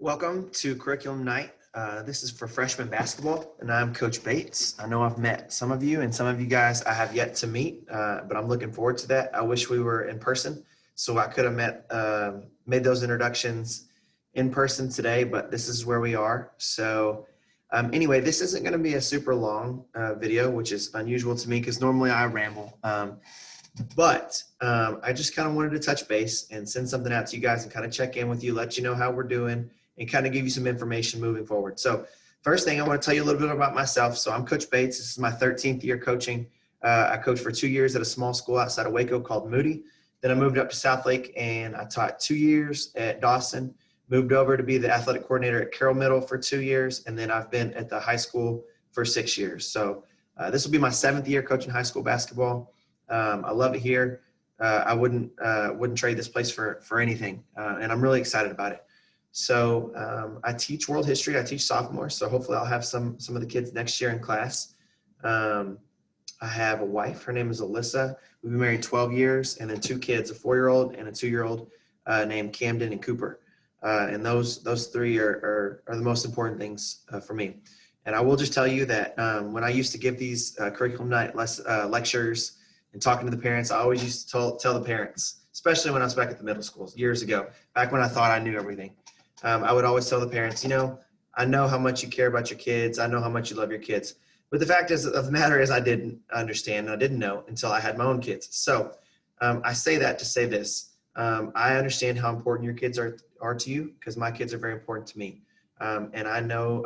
Welcome to Curriculum Night. This is for freshman basketball, and I'm Coach Bates. I know I've met some of you, and some of you guys I have yet to meet, but I'm looking forward to that. I wish we were in person, so I could have made those introductions in person today, but this is where we are. So anyway, this isn't going to be a super long video, which is unusual to me because normally I ramble. But I just kind of wanted to touch base and send something out to you guys and kind of check in with you, let you know how we're doing, and kind of give you some information moving forward. So first thing, I want to tell you a little bit about myself. So I'm Coach Bates. This is my 13th year coaching. I coached for 2 years at a small school outside of Waco called Moody. Then I moved up to Southlake and I taught 2 years at Dawson, moved over to be the athletic coordinator at Carroll Middle for 2 years. And then I've been at the high school for 6 years. So this will be my 7th year coaching high school basketball. I love it here. I wouldn't trade this place for anything. And I'm really excited about it. So I teach world history. I teach sophomores. So hopefully I'll have some of the kids next year in class. I have a wife. Her name is Alyssa. We've been married 12 years, and then 2 kids, a 4-year-old and a 2-year-old named Camden and Cooper. And those 3 are the most important things for me. And I will just tell you that when I used to give these curriculum night lectures and talking to the parents, I always used to tell the parents, especially when I was back at the middle schools years ago, back when I thought I knew everything. I would always tell the parents, I know how much you care about your kids. I know how much you love your kids. But the fact of the matter is I didn't understand and I didn't know until I had my own kids. So I say that to say this. I understand how important your kids are to you because my kids are very important to me. And I know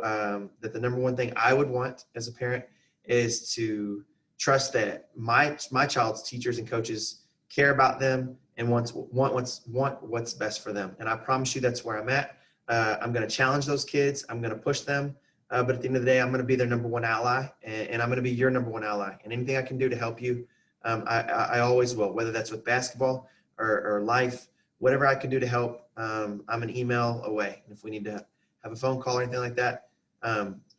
that the number one thing I would want as a parent is to trust that my child's teachers and coaches care about them and want what's best for them. And I promise you that's where I'm at. I'm going to challenge those kids. I'm going to push them. But at the end of the day, I'm going to be their number one ally, and I'm going to be your number one ally. And anything I can do to help you, I always will, whether that's with basketball or life, whatever I can do to help. I'm an email away. And if we need to have a phone call or anything like that,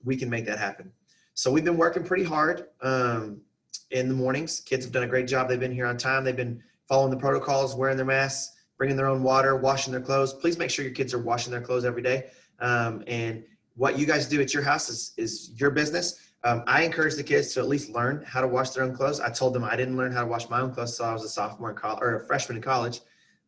we can make that happen. So we've been working pretty hard in the mornings. Kids have done a great job. They've been here on time. They've been following the protocols, wearing their masks, bringing their own water, washing their clothes. Please make sure your kids are washing their clothes every day. And what you guys do at your house is your business. I encourage the kids to at least learn how to wash their own clothes. I told them I didn't learn how to wash my own clothes until I was a sophomore in college or a freshman in college.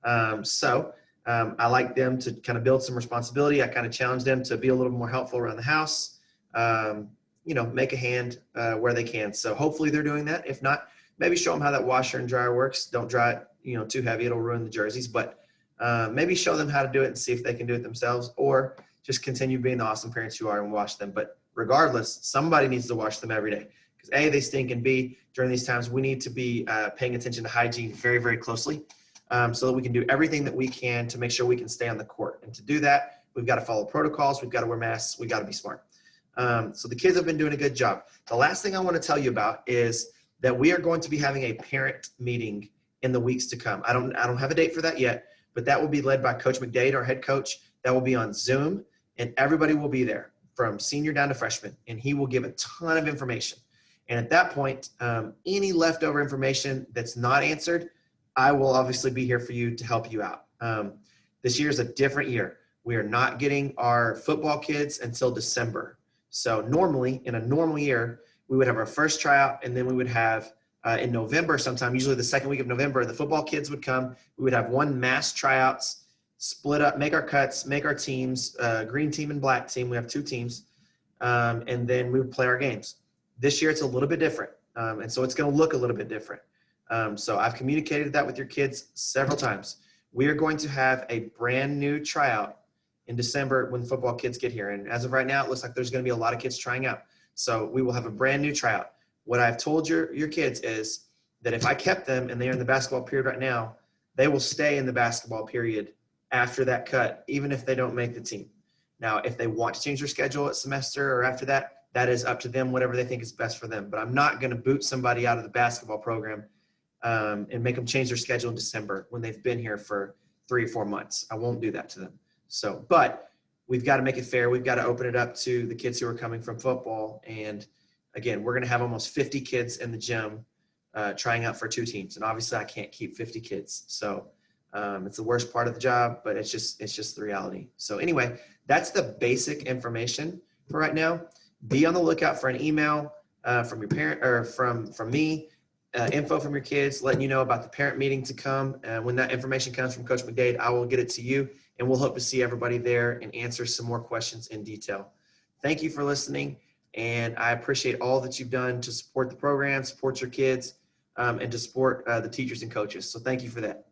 I like them to kind of build some responsibility. I kind of challenge them to be a little more helpful around the house. Make a hand where they can. So hopefully they're doing that. If not, maybe show them how that washer and dryer works. Don't dry it, too heavy. It'll ruin the jerseys, but maybe show them how to do it and see if they can do it themselves, or just continue being the awesome parents you are and wash them. But regardless, somebody needs to wash them every day because A, they stink, and B, during these times, we need to be paying attention to hygiene very, very closely so that we can do everything that we can to make sure we can stay on the court. And to do that, we've got to follow protocols. We've got to wear masks. We've got to be smart. So the kids have been doing a good job. The last thing I want to tell you about is that we are going to be having a parent meeting in the weeks to come. I don't have a date for that yet, but that will be led by Coach McDade, our head coach. That will be on Zoom, and everybody will be there from senior down to freshman, and he will give a ton of information. And at that point, any leftover information that's not answered, I will obviously be here for you to help you out. This year is a different year. We are not getting our football kids until December. So normally, in a normal year, we would have our first tryout, and then we would have in November sometime, usually the second week of November, the football kids would come. We would have one mass tryouts, split up, make our cuts, make our teams, green team and black team. We have 2 teams, and then we would play our games. This year, it's a little bit different, and so it's going to look a little bit different. So I've communicated that with your kids several times. We are going to have a brand new tryout in December when the football kids get here. And as of right now, it looks like there's going to be a lot of kids trying out. So we will have a brand new tryout. What I've told your kids is that if I kept them and they're in the basketball period right now, they will stay in the basketball period after that cut, even if they don't make the team. Now, if they want to change their schedule at semester or after that, that is up to them, whatever they think is best for them. But I'm not going to boot somebody out of the basketball program and make them change their schedule in December when they've been here for 3 or 4 months. I won't do that to them. So, but we've got to make it fair. We've got to open it up to the kids who are coming from football. And again, we're going to have almost 50 kids in the gym trying out for 2 teams. And obviously I can't keep 50 kids. So It's the worst part of the job, but it's just the reality. So anyway, that's the basic information for right now. Be on the lookout for an email from your parent or from me, info from your kids, letting you know about the parent meeting to come. When that information comes from Coach McDade, I will get it to you, and we'll hope to see everybody there and answer some more questions in detail. Thank you for listening, and I appreciate all that you've done to support the program, support your kids, and to support the teachers and coaches. So thank you for that.